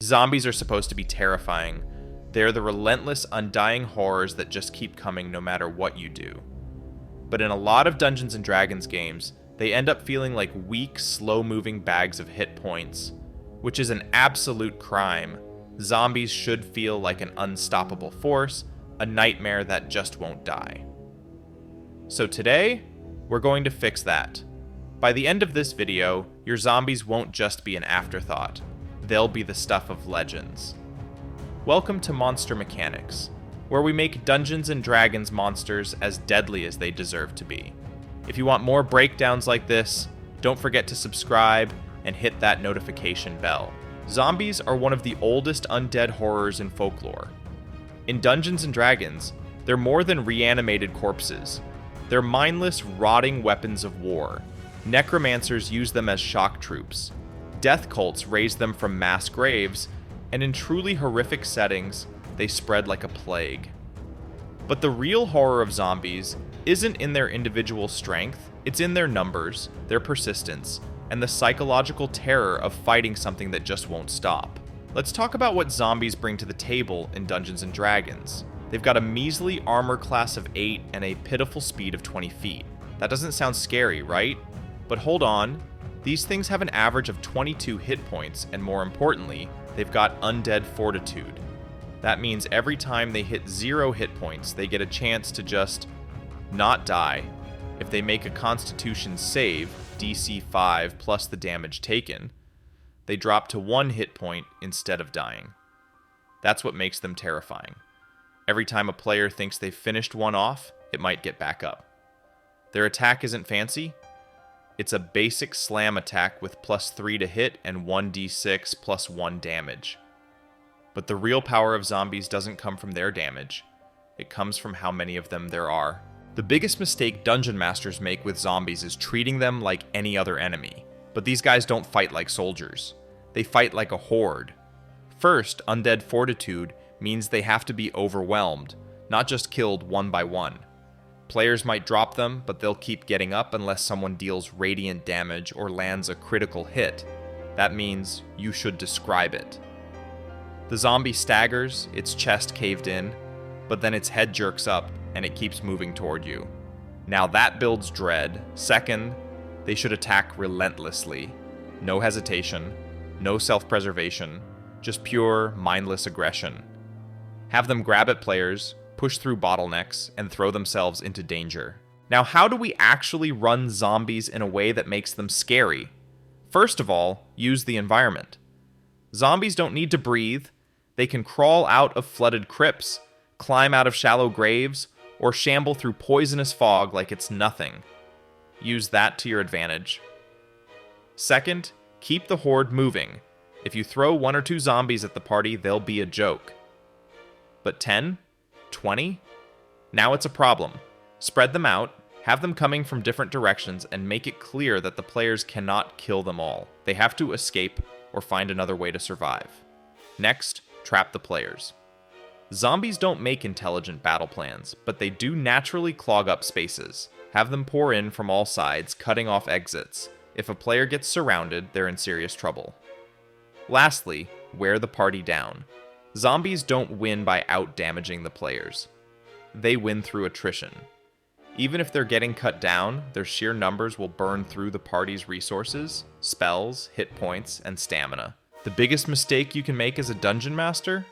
Zombies are supposed to be terrifying. They're the relentless, undying horrors that just keep coming no matter what you do. But in a lot of Dungeons & Dragons games, they end up feeling like weak, slow-moving bags of hit points, which is an absolute crime. Zombies should feel like an unstoppable force, a nightmare that just won't die. So today, we're going to fix that. By the end of this video, your zombies won't just be an afterthought. They'll be the stuff of legends. Welcome to Monster Mechanics, where we make Dungeons & Dragons monsters as deadly as they deserve to be. If you want more breakdowns like this, don't forget to subscribe and hit that notification bell. Zombies are one of the oldest undead horrors in folklore. In Dungeons & Dragons, they're more than reanimated corpses. They're mindless, rotting weapons of war. Necromancers use them as shock troops. Death cults raise them from mass graves, and in truly horrific settings, they spread like a plague. But the real horror of zombies isn't in their individual strength, it's in their numbers, their persistence, and the psychological terror of fighting something that just won't stop. Let's talk about what zombies bring to the table in Dungeons & Dragons. They've got a measly armor class of 8 and a pitiful speed of 20 feet. That doesn't sound scary, right? But hold on, these things have an average of 22 hit points, and more importantly, they've got undead fortitude. That means every time they hit 0 hit points, they get a chance to just not die. If they make a Constitution save, DC 5 plus the damage taken, they drop to 1 hit point instead of dying. That's what makes them terrifying. Every time a player thinks they've finished one off, it might get back up. Their attack isn't fancy. It's a basic slam attack with +3 to hit and 1d6 plus 1 damage. But the real power of zombies doesn't come from their damage. It comes from how many of them there are. The biggest mistake dungeon masters make with zombies is treating them like any other enemy. But these guys don't fight like soldiers. They fight like a horde. First, undead fortitude means they have to be overwhelmed, not just killed one by one. Players might drop them, but they'll keep getting up unless someone deals radiant damage or lands a critical hit. That means you should describe it. The zombie staggers, its chest caved in, but then its head jerks up and it keeps moving toward you. Now that builds dread. Second, they should attack relentlessly. No hesitation, no self-preservation, just pure, mindless aggression. Have them grab at players, push through bottlenecks, and throw themselves into danger. Now, how do we actually run zombies in a way that makes them scary? First of all, use the environment. Zombies don't need to breathe. They can crawl out of flooded crypts, climb out of shallow graves, or shamble through poisonous fog like it's nothing. Use that to your advantage. Second, keep the horde moving. If you throw 1 or 2 zombies at the party, they'll be a joke. But 10? 20? Now it's a problem. Spread them out, have them coming from different directions, and make it clear that the players cannot kill them all. They have to escape or find another way to survive. Next, trap the players. Zombies don't make intelligent battle plans, but they do naturally clog up spaces. Have them pour in from all sides, cutting off exits. If a player gets surrounded, they're in serious trouble. Lastly, wear the party down. Zombies don't win by out-damaging the players. They win through attrition. Even if they're getting cut down, their sheer numbers will burn through the party's resources, spells, hit points, and stamina. The biggest mistake you can make as a dungeon master?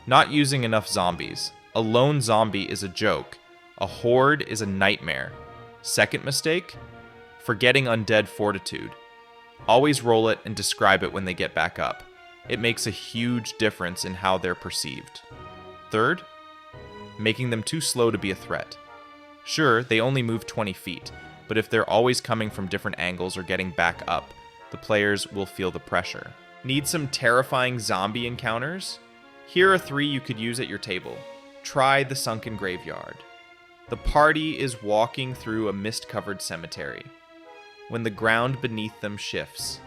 Not using enough zombies. A lone zombie is a joke. A horde is a nightmare. Second mistake? Forgetting undead fortitude. Always roll it and describe it when they get back up. It makes a huge difference in how they're perceived. Third, making them too slow to be a threat. Sure, they only move 20 feet, but if they're always coming from different angles or getting back up, the players will feel the pressure. Need some terrifying zombie encounters? Here are 3 you could use at your table. Try the sunken graveyard. The party is walking through a mist-covered cemetery. When the ground beneath them shifts,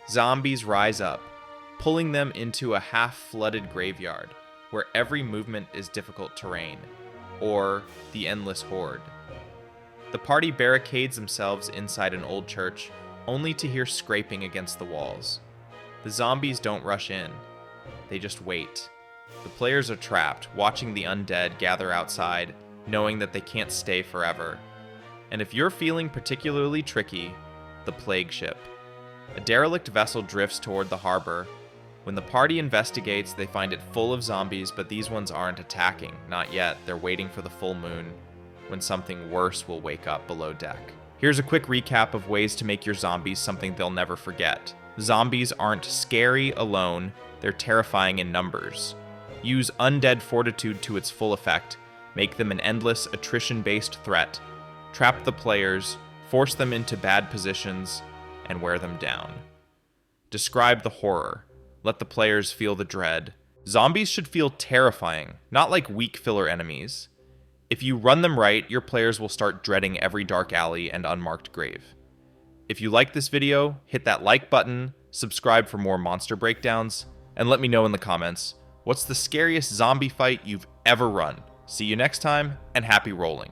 zombies rise up, pulling them into a half-flooded graveyard, where every movement is difficult terrain, or the endless horde. The party barricades themselves inside an old church, only to hear scraping against the walls. The zombies don't rush in. they just wait. The players are trapped, watching the undead gather outside, knowing that they can't stay forever. And if you're feeling particularly tricky, the plague ship. A derelict vessel drifts toward the harbor. When the party investigates, they find it full of zombies, but these ones aren't attacking. Not yet. They're waiting for the full moon, when something worse will wake up below deck. Here's a quick recap of ways to make your zombies something they'll never forget. Zombies aren't scary alone, they're terrifying in numbers. Use undead fortitude to its full effect. Make them an endless, attrition-based threat. Trap the players, force them into bad positions, and wear them down. Describe the horror. Let the players feel the dread. Zombies should feel terrifying, not like weak filler enemies. If you run them right, your players will start dreading every dark alley and unmarked grave. If you like this video, hit that like button, subscribe for more monster breakdowns, and let me know in the comments, what's the scariest zombie fight you've ever run? See you next time, and happy rolling.